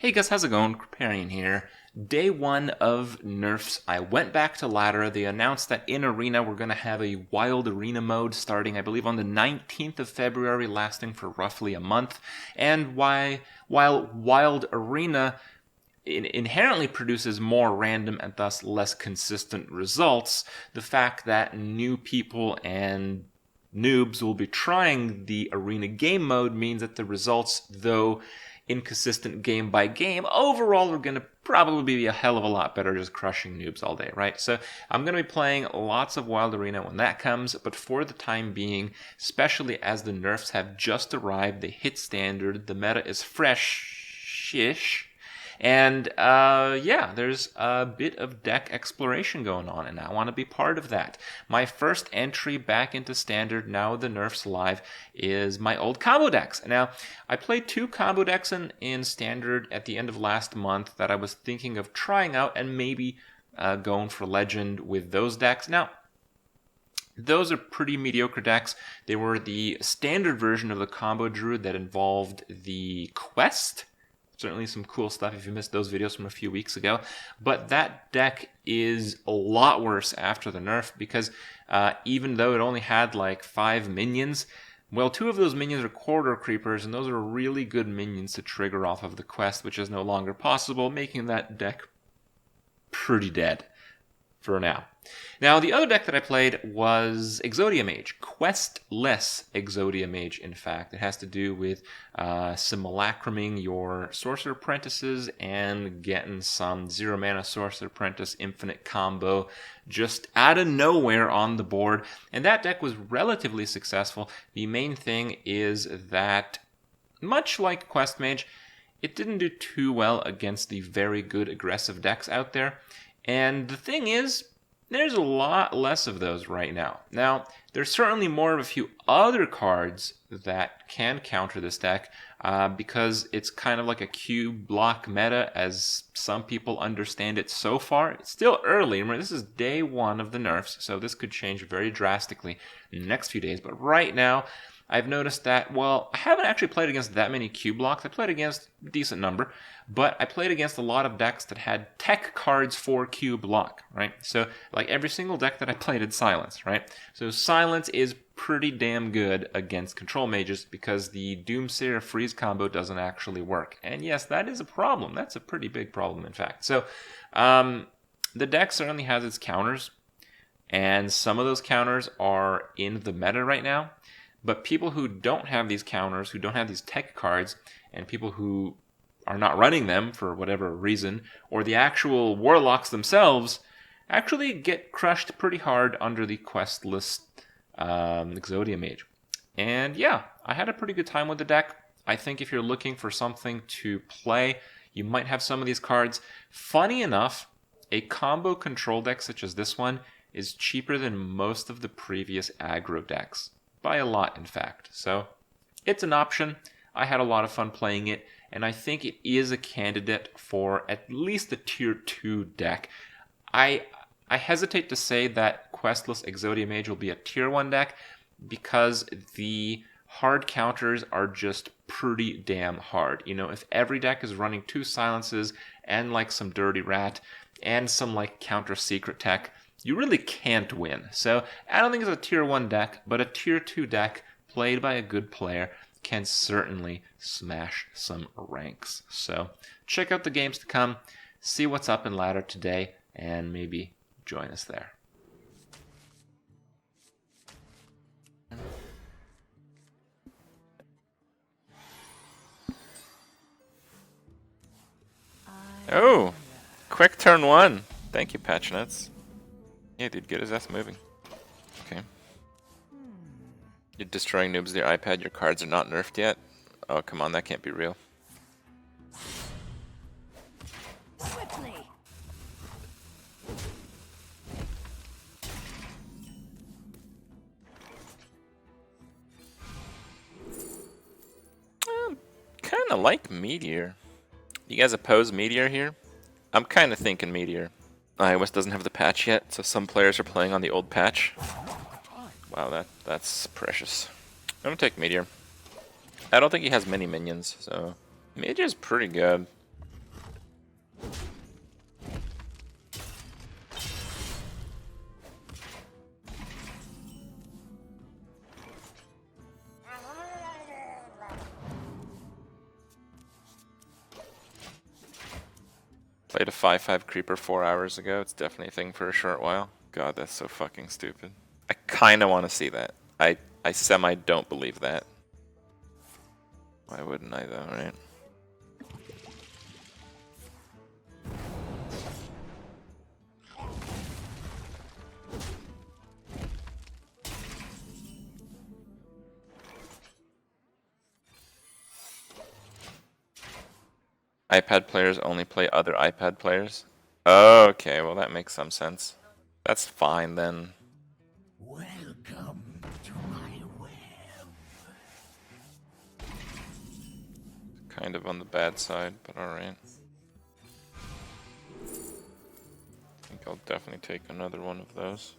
Hey guys, how's it going? Kripparrian here. Day 1 of nerfs. I went back to ladder. They announced that in Arena we're going to have a Wild Arena mode starting, I believe, on the 19th of February, lasting for roughly a month. And while Wild Arena inherently produces more random and thus less consistent results, the fact that new people and noobs will be trying the Arena game mode means that the results, though inconsistent game by game, overall are going to probably be a hell of a lot better just crushing noobs all day, right? So I'm going to be playing lots of Wild Arena when that comes, but for the time being, especially as the nerfs have just arrived, they hit standard, the meta is fresh-ish, and yeah, there's a bit of deck exploration going on, and I want to be part of that. My first entry back into standard, now the nerfs live, is my old combo decks. Now, I played 2 combo decks in standard at the end of last month that I was thinking of trying out and maybe going for legend with those decks. Now, those are pretty mediocre decks. They were the standard version of the combo druid that involved the quest. Certainly some cool stuff if you missed those videos from a few weeks ago. But that deck is a lot worse after the nerf because even though it only had like 5 minions, well, 2 of those minions are quarter creepers, and those are really good minions to trigger off of the quest, which is no longer possible, making that deck pretty dead for now. Now, the other deck that I played was Exodia Mage, questless Exodia Mage, in fact. It has to do with simulacruming your Sorcerer Apprentices and getting some 0-mana Sorcerer Apprentice infinite combo just out of nowhere on the board. And that deck was relatively successful. The main thing is that, much like Quest Mage, it didn't do too well against the very good aggressive decks out there. And the thing is, there's a lot less of those right now. Now, there's certainly more of a few other cards that can counter this deck because it's kind of like a cube block meta as some people understand it so far. It's still early. Remember, this is day 1 of the nerfs, so this could change very drastically in the next few days. But right now, I've noticed that, well, I haven't actually played against that many Q blocks. I played against a decent number, but I played against a lot of decks that had tech cards for Q block, right? So, like every single deck that I played had Silence, right? So Silence is pretty damn good against Control Mages because the Doomsayer Freeze combo doesn't actually work. And yes, that is a problem. That's a pretty big problem, in fact. So, the deck certainly has its counters, and some of those counters are in the meta right now. But people who don't have these counters, who don't have these tech cards, and people who are not running them for whatever reason, or the actual warlocks themselves, actually get crushed pretty hard under the questless Exodia Mage. And yeah, I had a pretty good time with the deck. I think if you're looking for something to play, you might have some of these cards. Funny enough, a combo control deck such as this one is cheaper than most of the previous aggro decks. By a lot, in fact. So it's an option. I had a lot of fun playing it, and I think it is a candidate for at least a tier 2 deck. I hesitate to say that questless Exodia Mage will be a tier 1 deck because the hard counters are just pretty damn hard. You know, if every deck is running 2 silences and like some Dirty Rat and some like counter secret tech, you really can't win. So I don't think it's a tier 1 deck, but a tier 2 deck played by a good player can certainly smash some ranks. So check out the games to come, see what's up in ladder today, and maybe join us there. Oh, quick turn 1. Thank you, Patch Nuts. Yeah, dude, get his ass moving. Okay. You're destroying noobs with your iPad, your cards are not nerfed yet? Oh, come on, that can't be real. Swiftly. Kinda like Meteor. You guys oppose Meteor here? I'm kinda thinking Meteor. iOS doesn't have the patch yet, so some players are playing on the old patch. Wow, that's precious. I'm gonna take Meteor. I don't think he has many minions, so Mage is pretty good. Played a 5/5 creeper 4 hours ago. It's definitely a thing for a short while. God, that's so fucking stupid. I kind of want to see that. I semi don't believe that. Why wouldn't I though, right? iPad players only play other iPad players? Okay, well that makes some sense. That's fine then. Welcome to my web. Kind of on the bad side, but alright. I think I'll definitely take another one of those.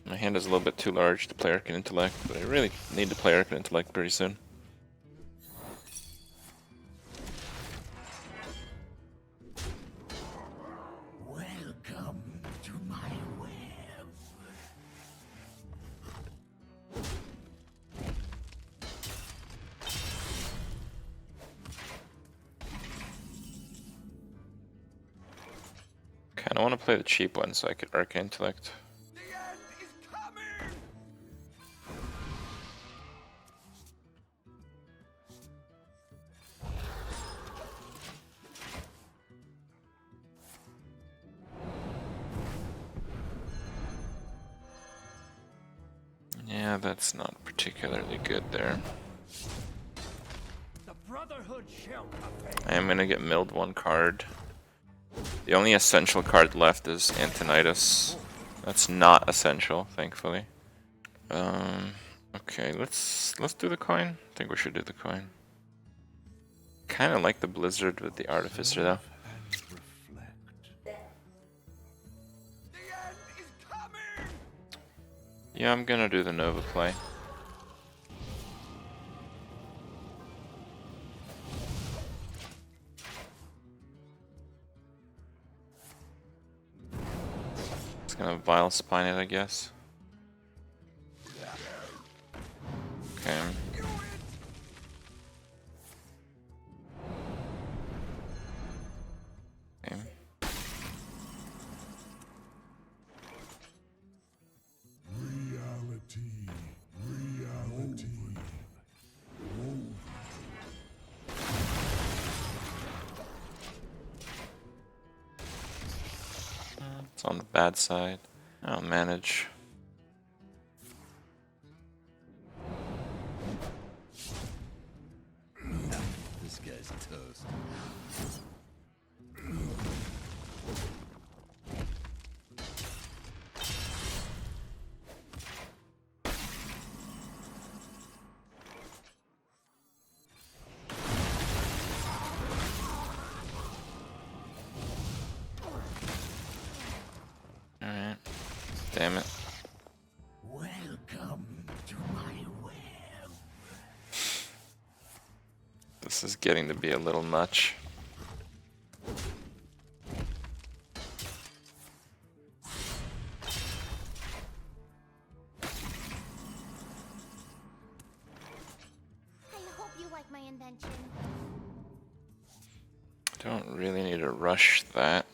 My hand is a little bit too large to play Arcane Intellect, but I really need to play Arcane Intellect pretty soon. Welcome to my web. Kinda wanna play the cheap one so I could Arcane Intellect. The end is coming. Yeah, that's not particularly good there. The Brotherhood shall prevail. I am gonna get milled one card. The only essential card left is Antonidas. That's not essential, thankfully. Okay, let's do the coin. I think we should do the coin. Kind of like the Blizzard with the Artificer though. The end is coming. Yeah, I'm gonna do the Nova play. It's gonna Vile Spine it, I guess. Okay. Okay. Reality. It's on the bad side. I'll manage. This guy's toast. Alright. Damn it. Welcome to my web. This is getting to be a little much. I hope you like my invention. Don't really need to rush that.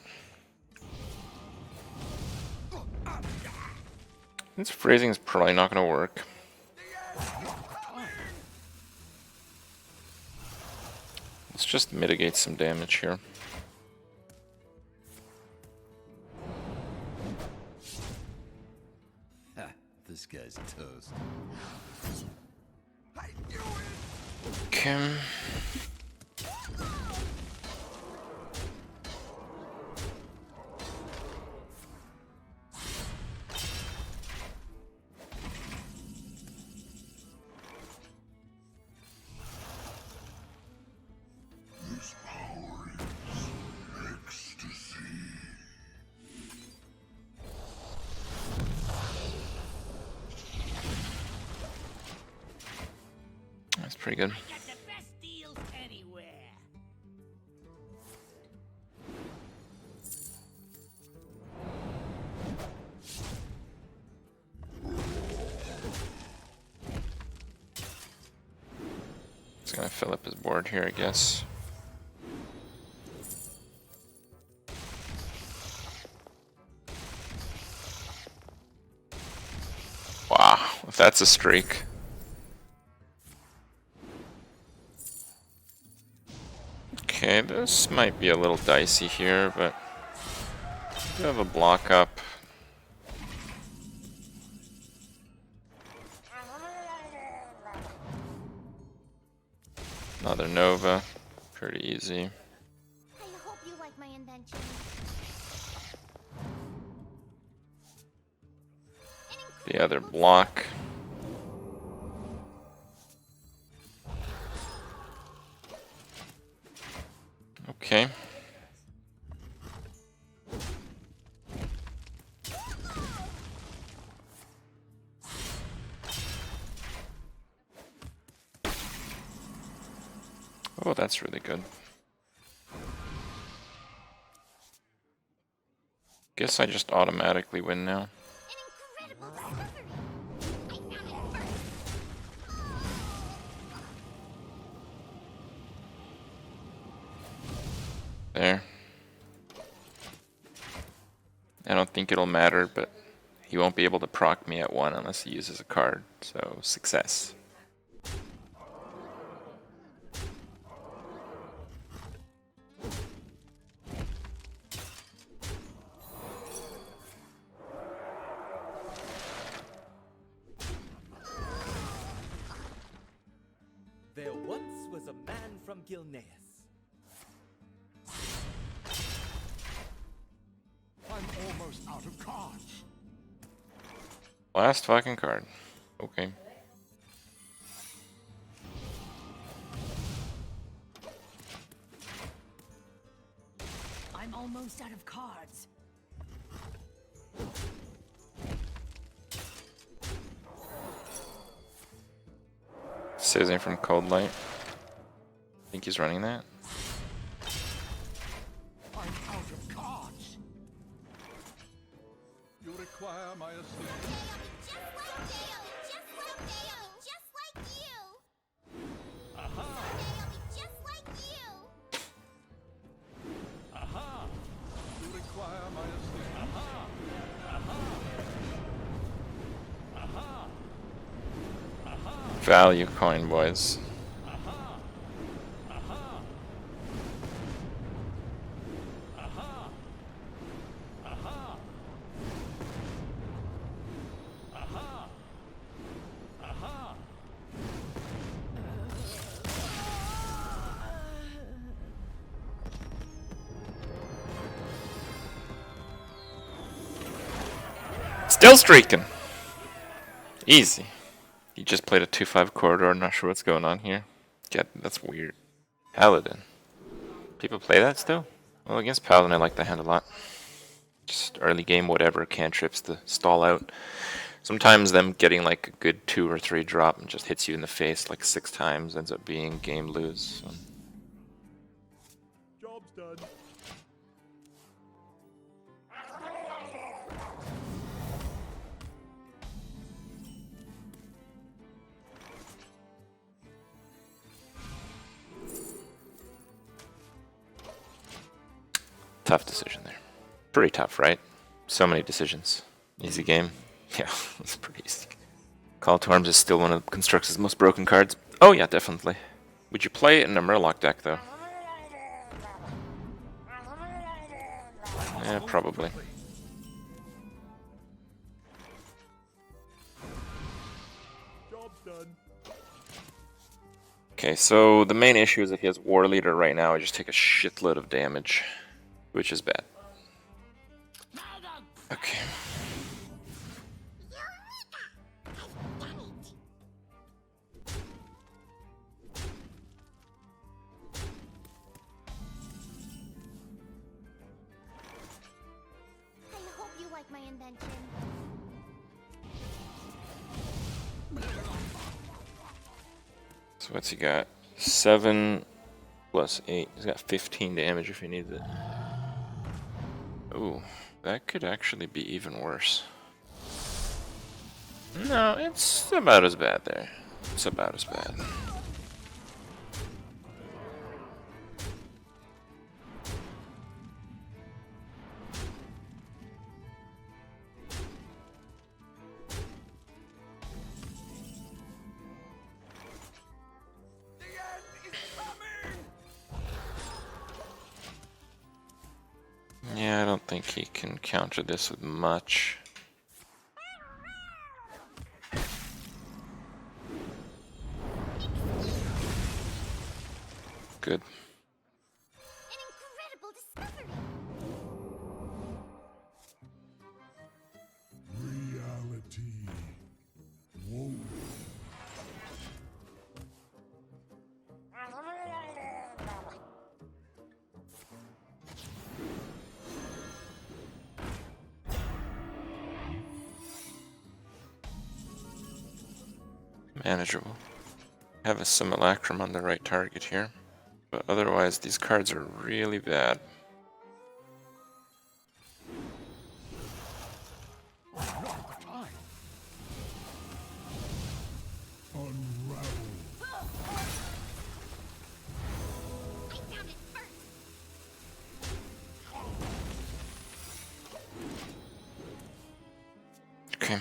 This phrasing is probably not going to work. Let's just mitigate some damage here. This guy's toast. Okay. That's pretty good. Got the best deals anywhere. It's gonna fill up his board here, I guess. That's a streak. Okay, this might be a little dicey here, but I do have a block up. Another Nova. Pretty easy. I hope you like my invention. The other block. Okay. Oh, that's really good. Guess I just automatically win now. An incredible discovery. I found it first. There. I don't think it'll matter, but he won't be able to proc me at 1 unless he uses a card, so success. There once was a man from KnC. I'm almost out of cards. Last fucking card. Okay. I'm almost out of cards. Sizzing from Cold Light. Think he's running that? I'm out of cards. You require my assistance. Just like Dale, just like Dale, just like you. Aha! Dale, just like you. Aha! You require my assistance. Aha! Aha! Aha! Aha! Value coin, boys. Aha! Aha! Aha! Aha! Aha! Aha! Still streaking! Easy. He just played a 2-5 corridor, I'm not sure what's going on here. Yeah, that's weird. Paladin. People play that still? Well, against Paladin I like the hand a lot. Just early game, whatever, cantrips to stall out. Sometimes them getting like a good 2 or 3 drop and just hits you in the face like 6 times ends up being game lose. So. Job's done. Tough decision there. Pretty tough, right? So many decisions. Easy game? Yeah, it's pretty easy. Call to Arms is still one of Construct's most broken cards. Oh yeah, definitely. Would you play it in a Murloc deck though? Yeah, probably. Job's done. Okay, so the main issue is that he has War Leader right now. I just take a shitload of damage, which is bad. Okay. I hope you like my invention. So what's he got? 7 plus 8. He's got 15 damage if he needs it. Ooh, that could actually be even worse. No, it's about as bad there. It's about as bad. think he can counter this with much. Good. An incredible discovery. Reality. Whoa. Manageable. Have a simulacrum on the right target here. But otherwise, these cards are really bad. Unravel. I found it first. Okay.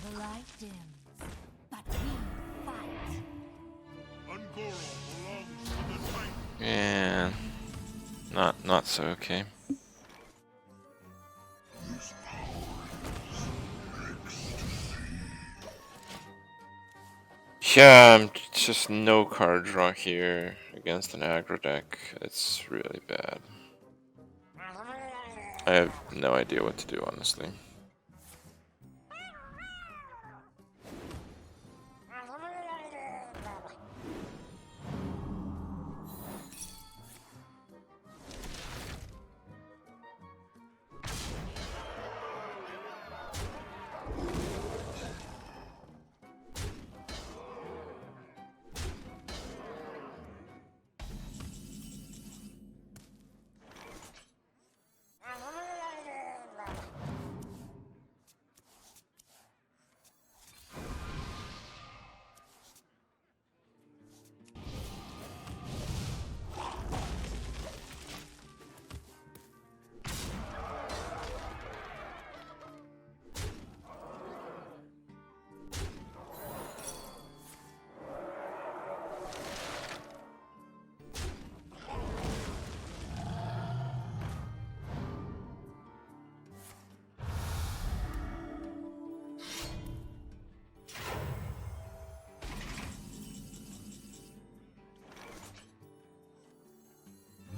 The light dims, but we fight. Ungoro belongs to the Titan. Yeah. Not so okay. Yeah, just no card draw here against an aggro deck. It's really bad. I have no idea what to do, honestly.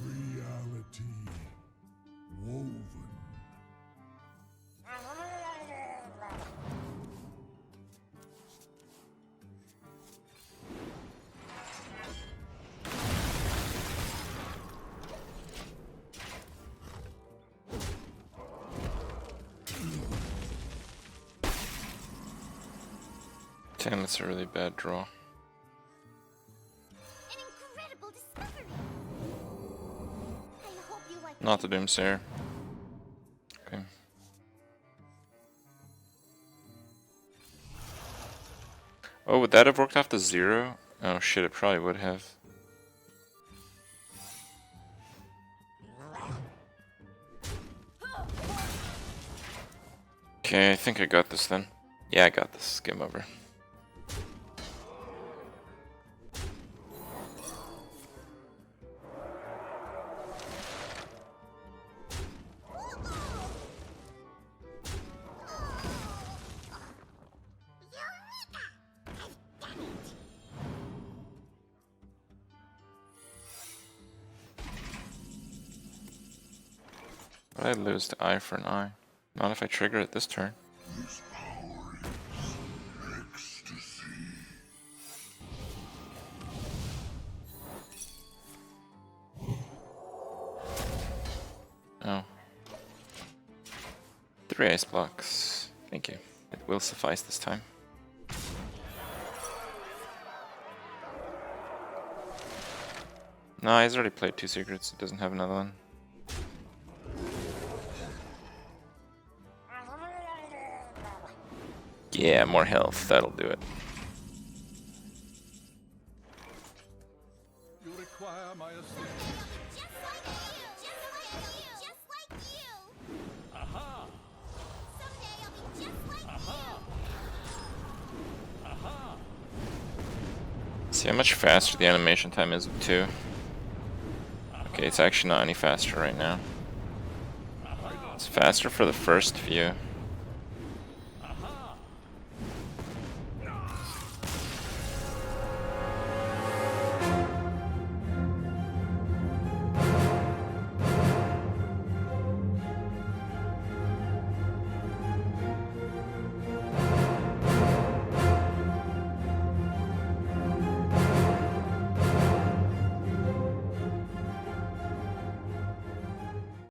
Reality. Woven. Damn, that's a really bad draw. An incredible discovery. I hope you like Not the Doomsayer. Okay. Oh, would that have worked off the 0? Oh shit, it probably would have. Okay, I think I got this then. Yeah, I got this. Game over. But I'd lose to eye for an eye. Not if I trigger it this turn. Oh. 3 ice blocks. Thank you. It will suffice this time. No, he's already played 2 secrets. It doesn't have another one. Yeah, more health. That'll do it. You require my assistance. just like you. Aha! Someday I'll be just like Aha! Aha! See, See how much faster the animation time is with 2? Okay, it's actually not any faster right now. It's faster for the first few.